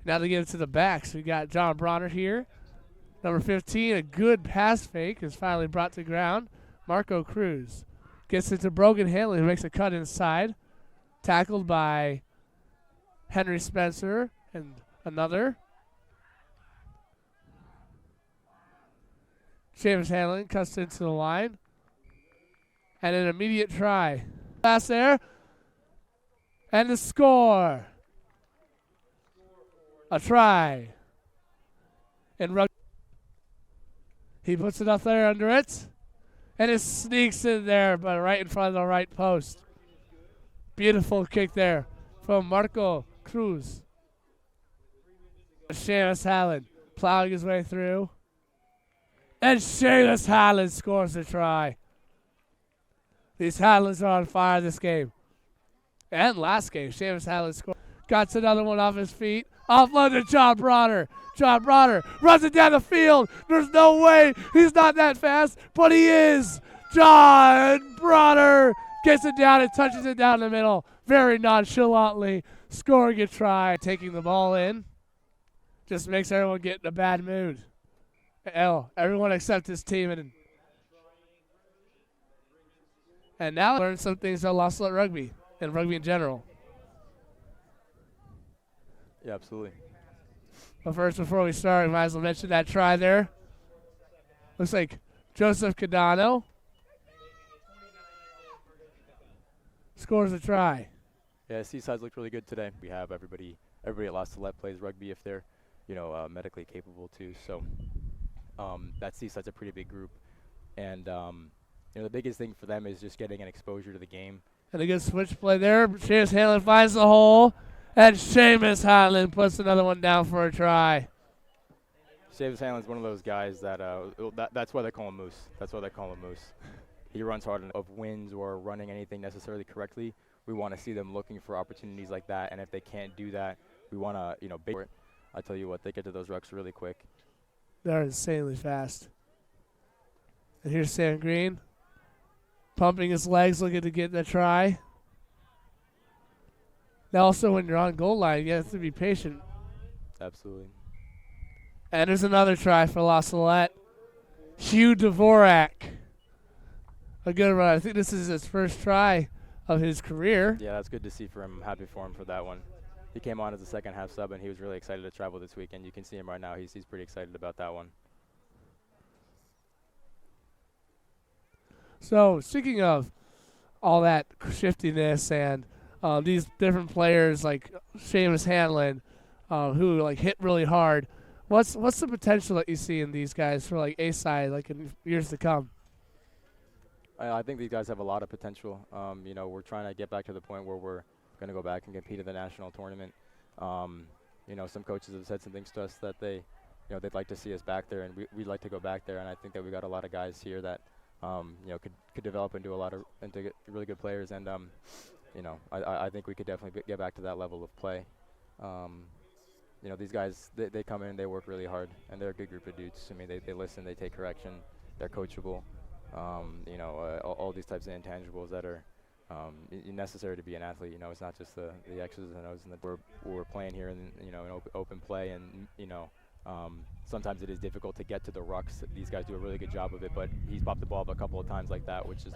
Now they get it to the backs. We got John Bronner here. Number 15, a good pass fake is finally brought to ground. Marco Cruz gets it to Brogan Hanley, who makes a cut inside. Tackled by Henry Spencer and another. James Hanlon cuts into the line. And an immediate try. Pass there. And the score. A try. And Rugby. He puts it up there under it. And it sneaks in there, but right in front of the right post. Beautiful kick there from Marco Cruz. Seamus Hallen plowing his way through. And Seamus Hallen scores a try. These Hallens are on fire this game. And last game, Seamus Hallen scored. Got another one off his feet. Offload to John Bronner. John Bronner runs it down the field. There's no way. He's not that fast, but he is. John Bronner gets it down and touches it down the middle. Very nonchalantly scoring a try. Taking the ball in. Just makes everyone get in a bad mood. Everyone except his team. And now learn some things about SLUH Rugby and rugby in general. Yeah, absolutely. But first, before we start, we might as well mention that try there. Looks like Joseph Cadano scores a try. Yeah, Seaside's looked really good today. We have everybody at SLUH plays rugby if they're, medically capable too. So that Seaside's a pretty big group. And, the biggest thing for them is just getting an exposure to the game. And a good switch play there. Seamus Hanlon finds the hole. And Seamus Hanlon puts another one down for a try. Seamus Hanlon's one of those guys that's why they call him Moose. That's why they call him Moose. He runs hard enough of wins or running anything necessarily correctly. We want to see them looking for opportunities like that. And if they can't do that, we want to, big for it. I tell you what, they get to those rucks really quick. They're insanely fast. And here's Sam Green. Pumping his legs, looking to get the try. Now also, when you're on goal line, you have to be patient. Absolutely. And there's another try for La Salette. Hugh Dvorak. A good run. I think this is his first try of his career. Yeah, that's good to see for him. I'm happy for him for that one. He came on as a second half sub, and he was really excited to travel this weekend. You can see him right now. He's pretty excited about that one. So, speaking of all that shiftiness and these different players like Seamus Hanlon, who hit really hard, what's the potential that you see in these guys for A-side in years to come? I think these guys have a lot of potential. We're trying to get back to the point where we're going to go back and compete in the national tournament. Some coaches have said some things to us that they'd like to see us back there, and we'd like to go back there. And I think that we got a lot of guys here that could develop into into really good players, and I think we could definitely get back to that level of play. These guys, they come in, they work really hard, and they're a good group of dudes. I mean, they listen, they take correction, they're coachable. All these types of intangibles that are necessary to be an athlete. It's not just the X's and O's, and we're playing here in open play, and sometimes it is difficult to get to the rucks. These guys do a really good job of it, but he's popped the ball up a couple of times like that, which is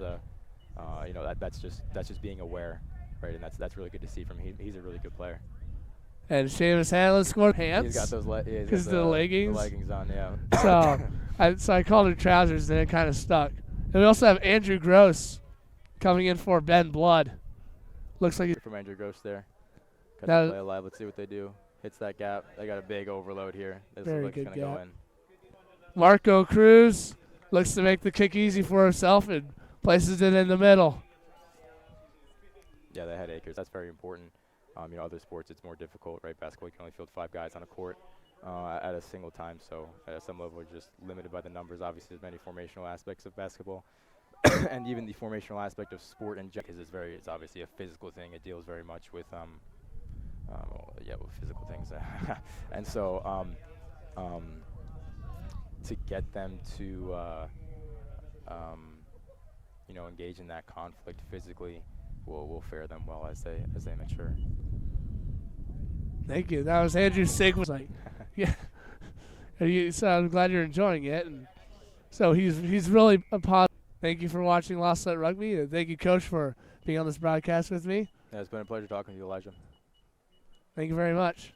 that's just being aware, right? And that's really good to see from him. He's a really good player. And Seamus Hanlon scored pants. He's got those because the leggings. The leggings on, yeah. So I called it trousers, and it kind of stuck. And we also have Andrew Gross coming in for Ben Blood. Looks like from Andrew Gross there. Got to play alive. Let's see what they do. Hits that gap. They got a big overload here. This very looks good gonna gap. Go in. Marco Cruz looks to make the kick easy for himself and places it in the middle. Yeah, they had acres. That's very important. Other sports it's more difficult, right? Basketball, you can only field 5 guys on a court at a single time. So at some level, we're just limited by the numbers. Obviously, there's many formational aspects of basketball, and even the formational aspect of sport in general is it's obviously a physical thing. It deals very much with with physical things, and so to get them to engage in that conflict physically will fare them well as they mature. Thank you. That was Andrew Sigmund. Like, yeah. So I'm glad you're enjoying it. And so he's really a positive. Thank you for watching Lost Salette Rugby. And thank you, Coach, for being on this broadcast with me. Yeah, it's been a pleasure talking to you, Elijah. Thank you very much.